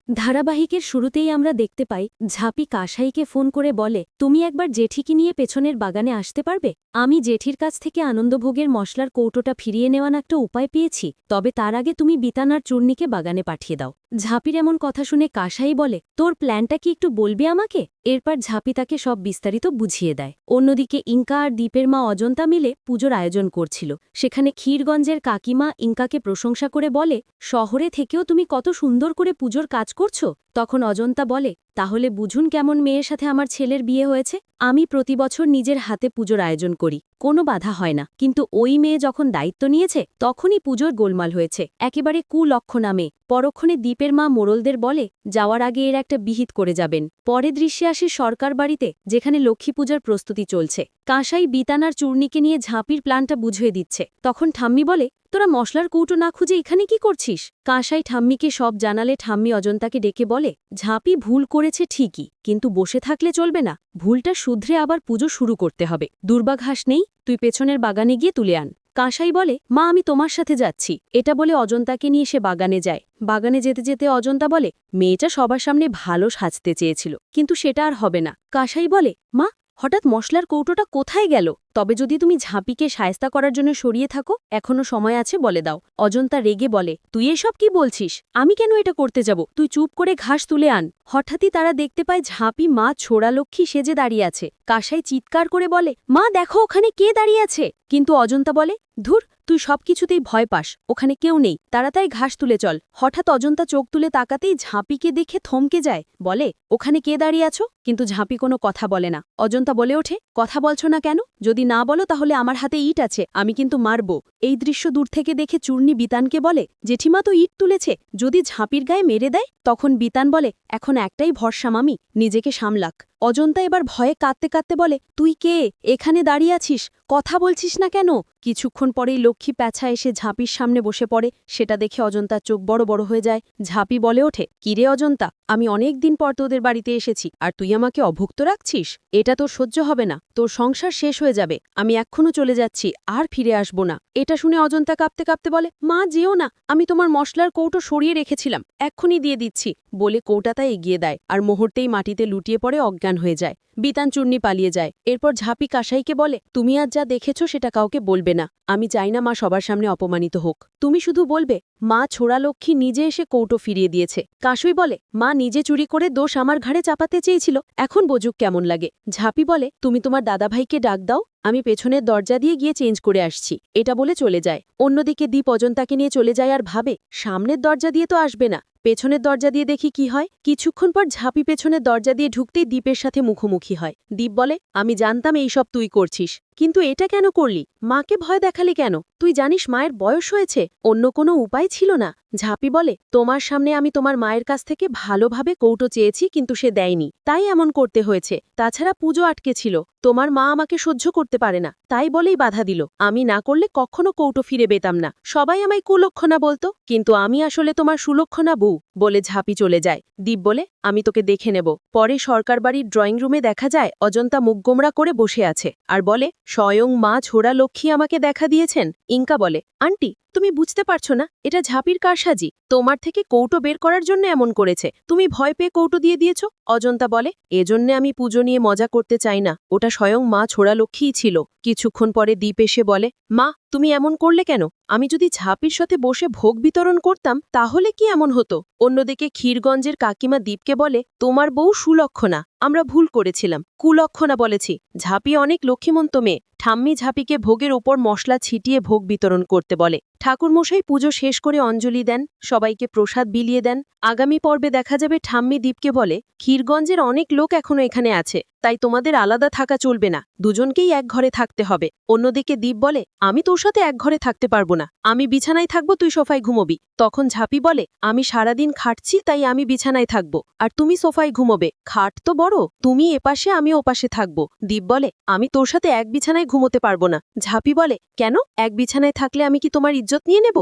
ধারাবাহিকের শুরুতেই আমরা দেখতে পাই ঝাঁপি কাসাইকে ফোন করে বলে, তুমি একবার জেঠিকে নিয়ে পেছনের বাগানে আসতে পারবে? আমি জেঠির কাছ থেকে আনন্দভোগের মশলার কৌটোটা ফিরিয়ে নেওয়ার একটা উপায় পেয়েছি, তবে তার আগে তুমি বিতানার চূর্ণিকে বাগানে পাঠিয়ে দাও। ঝাঁপির এমন কথা শুনে কাসাই বলে, তোর প্ল্যানটা কি একটু বলবি আমাকে? এরপর ঝাঁপি তাকে সব বিস্তারিত বুঝিয়ে দেয়। অন্যদিকে ইঙ্কা আর দ্বীপের মা অজন্তা মিলে পুজোর আয়োজন করছিল। সেখানে ক্ষীরগঞ্জের কাকিমা ইঙ্কাকে প্রশংসা করে বলে, শহরে থেকেও তুমি কত সুন্দর করে পুজোর কাজ করছো। তখন অজন্তা বলে, তাহলে বুঝুন কেমন মেয়ের সাথে আমার ছেলের বিয়ে হয়েছে। আমি প্রতি বছর নিজের হাতে পুজোর আয়োজন করি, কোনো বাধা হয় না, কিন্তু ওই মেয়ে যখন দায়িত্ব নিয়েছে তখনই পুজোর গোলমাল হয়েছে। একেবারে কুলক্ষণা মেয়ে। পরক্ষণে দ্বীপের মা মোড়লদের বলে, যাওয়ার আগে এর একটা বিহিত করে যাবেন। পরে দৃশ্যে আসে সরকার বাড়িতে, যেখানে লক্ষ্মী পূজার প্রস্তুতি চলছে। কাঁসাই বিতানার চূর্ণিকে নিয়ে ঝাঁপির প্ল্যানটা বুঝিয়ে দিচ্ছে। তখন ঠাম্মি বলে, তোরা মশলার কৌটো না খুঁজে এখানে কি করছিস? কাঁসাই ঠাম্মিকে সব জানালে ঠাম্মি অজন্তাকে ডেকে বলে, ঝাঁপি ভুল করেছে ঠিকই, কিন্তু বসে থাকলে চলবে না। ভুলটা শুধরে আবার পুজো শুরু করতে হবে। দুর্বাঘাস নেই, তুই পেছনের বাগানে গিয়ে তুলে আন। কাঁসাই বলে, মা আমি তোমার সাথে যাচ্ছি। এটা বলে অজন্তাকে নিয়ে সে বাগানে যায়। বাগানে যেতে যেতে অজন্তা বলে, মেয়েটা সবার সামনে ভালো সাজতে চেয়েছিল, কিন্তু সেটা আর হবে না। কাঁসাই বলে, মা হঠাৎ মশলার কৌটোটা কোথায় গেল? তবে যদি তুমি ঝাঁপিকে সায়স্তা করার জন্য সরিয়ে থাকো, এখনো সময় আছে, বলে দাও। অজন্তা রেগে বলে, তুই এসব কি বলছিস? আমি কেন এটা করতে যাব? তুই চুপ করে ঘাস তুলে আন। হঠাৎই তারা দেখতে পায় ঝাঁপি মা ছোড়ালক্ষ্মী সেজে দাঁড়িয়ে আছে। কাঁসাই চিৎকার করে বলে, মা দেখো ওখানে কে দাঁড়িয়ে আছে। কিন্তু অজন্তা বলে, ধুর, তুই সবকিছুতেই ভয় পাস, ওখানে কেউ নেই, তাড়াতাড়ি ঘাস তুলে চল। হঠাৎ অজন্তা চোখ তুলে তাকাতেই ঝাঁপিকে দেখে থমকে যায়, বলে, ওখানে কে দাঁড়িয়ে আছো? কিন্তু ঝাঁপি কোনো কথা বলে না। অজন্তা বলে ওঠে, কথা বলছো না কেন? যদি না বলো তাহলে আমার হাতে ইট আছে, আমি কিন্তু মারব। এই দৃশ্য দূর থেকে দেখে চূর্ণি বিতানকে বলে, জেঠিমা তো ইট তুলেছে, যদি ঝাঁপির গায়ে মেরে দেয়? তখন বিতান বলে, এখন একটাই ভরসা মামি, নিজেকে সামলাক। অজন্তা এবার ভয়ে কাঁদতে কাঁদতে বলে, তুই কে? এখানে দাঁড়িয়ে আছিস, কথা বলছিস না কেন? কিছুক্ষণ পরেই লক্ষ্মী প্যাঁচা এসে ঝাঁপির সামনে বসে পড়ে। সেটা দেখে অজন্তার চোখ বড় বড় হয়ে যায়। ঝাঁপি বলে ওঠে, কিরে অজন্তা, আমি অনেক দিন পর তোদের বাড়িতে এসেছি, আর তুই আমাকে অভুক্ত রাখছিস? এটা তোর সহ্য হবে না, তোর সংসার শেষ হয়ে যাবে। আমি এক্ষুনি চলে যাচ্ছি, আর ফিরে আসব না। এটা শুনে অজন্তা কাঁপতে কাঁপতে বলে, মা যেও না, আমি তোমার মশলার কৌটো সরিয়ে রেখেছিলাম, এক্ষুনি দিয়ে দিচ্ছি, বলে কৌটাটা এগিয়ে দেয়, আর মুহূর্তেই মাটিতে লুটিয়ে পড়ে অজ্ঞান হয়ে যায়। বিতান চূর্ণি পালিয়ে যায়। এরপর ঝাঁপি কাঁসাইকে বলে, তুমি আজ যা দেখেছ সেটা কাউকে বলবে না, আমি চাই না মা সবার সামনে অপমানিত হোক। তুমি শুধু বলবে, মা ছোড়ালক্ষ্মী নিজে এসে কৌটো ফিরিয়ে দিয়েছে। কাঁসুই বলে, মা নিজে চুরি করে দোষ আমার ঘাড়ে চাপাতে চেয়েছিল, এখন বোঝুক কেমন লাগে। ঝাঁপি বলে, তুমি তোমার দাদাভাইকে ডাক দাও, আমি পেছনের দরজা দিয়ে গিয়ে চেঞ্জ করে আসছি। এটা বলে চলে যায়। অন্যদিকে দ্বীপ অজন্তাকে নিয়ে চলে যায় আর ভাবে, সামনের দরজা দিয়ে তো আসবে না, পেছনের দরজা দিয়ে দেখি কি হয়। কিছুক্ষণ পর ঝাঁপি পেছনের দরজা দিয়ে ঢুকতেই দ্বীপের সাথে মুখোমুখি হয়। দ্বীপ বলে, আমি জানতাম এইসব তুই করছিস, কিন্তু এটা কেন করলি? মাকে ভয় দেখালি কেন? তুই জানিস মায়ের বয়স হয়েছে, অন্য কোনো উপায় ছিল না। ঝাঁপি বলে, তোমার সামনে আমি তোমার মায়ের কাছ থেকে ভালোভাবে কৌটো চেয়েছি, কিন্তু সে দেয়নি, তাই এমন করতে হয়েছে। তাছাড়া পুজো আটকে ছিল, তোমার মা আমাকে সহ্য করতে পারে না, তাই বলেই বাধা দিল। আমি না করলে কখনো কৌটো ফিরে পেতাম না, সবাই আমায় কুলক্ষণা বলতো, কিন্তু আমি আসলে তোমার সুলক্ষণা বউ, বলে ঝাঁপি চলে যায়। দ্বীপ বলে, আমি তোকে দেখে নেব। পরে সরকার বাড়ির ড্রয়িং রুমে দেখা যায় অজন্তা মুখ গোমড়া করে বসে আছে, আর বলে, স্বয়ং মা ছোড়া লক্ষ্মী আমাকে দেখা দিয়েছেন। ইঙ্কা বলে, আন্টি তুমি বুঝতে পারছো না, এটা ঝাঁপির কারসাজি, তোমার থেকে কৌটো বের করার জন্য এমন করেছে, তুমি ভয় পেয়ে কৌটো দিয়ে দিয়েছ। অজন্তা বলে, এজন্যে আমি পুজো নিয়ে মজা করতে চাই না, ওটা স্বয়ং মা ছোড়া লক্ষ্মীই ছিল। কিছুক্ষণ পরে দ্বীপ এসে বলে, মা তুমি এমন করলে কেন? আমি যদি ঝাঁপির সাথে বসে ভোগ বিতরণ করতাম তাহলে কি এমন হতো? অন্যদিকে ক্ষীরগঞ্জের কাকিমা দ্বীপকে বলে, তোমার বউ সুলক্ষণা, আমরা ভুল করেছিলাম, কুলক্ষণা বলেছি। ঝাঁপি অনেক লক্ষ্মীমন্ত মেয়ে। ঠাম্মি ঝাঁপিকে ভোগের ওপর মশলা ছিটিয়ে ভোগ বিতরণ করতে বলে। ঠাকুরমশাই পুজো শেষ করে অঞ্জলি দেন, সবাইকে প্রসাদ বিলিয়ে দেন। আগামী পর্বে দেখা যাবে ঠাম্মি দ্বীপকে বলে, ক্ষীরগঞ্জের অনেক লোক এখনো এখানে আছে, তাই তোমাদের আলাদা থাকা চলবে না, দুজনকেই এক ঘরে থাকতে হবে। অন্যদিকে দ্বীপ বলে, আমি তোর সাথে এক ঘরে থাকতে পারবো না, আমি বিছানায় থাকবো, তুই সোফায় ঘুমোবি। তখন ঝাঁপি বলে, আমি সারাদিন খাটছি, তাই আমি বিছানায় থাকবো, আর তুমি সোফায় ঘুমোবে, খাট তো বড়, তুমি এপাশে আমি ওপাশে থাকবো। দ্বীপ বলে, আমি তোর সাথে এক বিছানায় ঘুমোতে পারবো না। ঝাঁপি বলে, কেন? এক বিছানায় থাকলে আমি কি তোমার ইজ্জত নিয়ে নেব?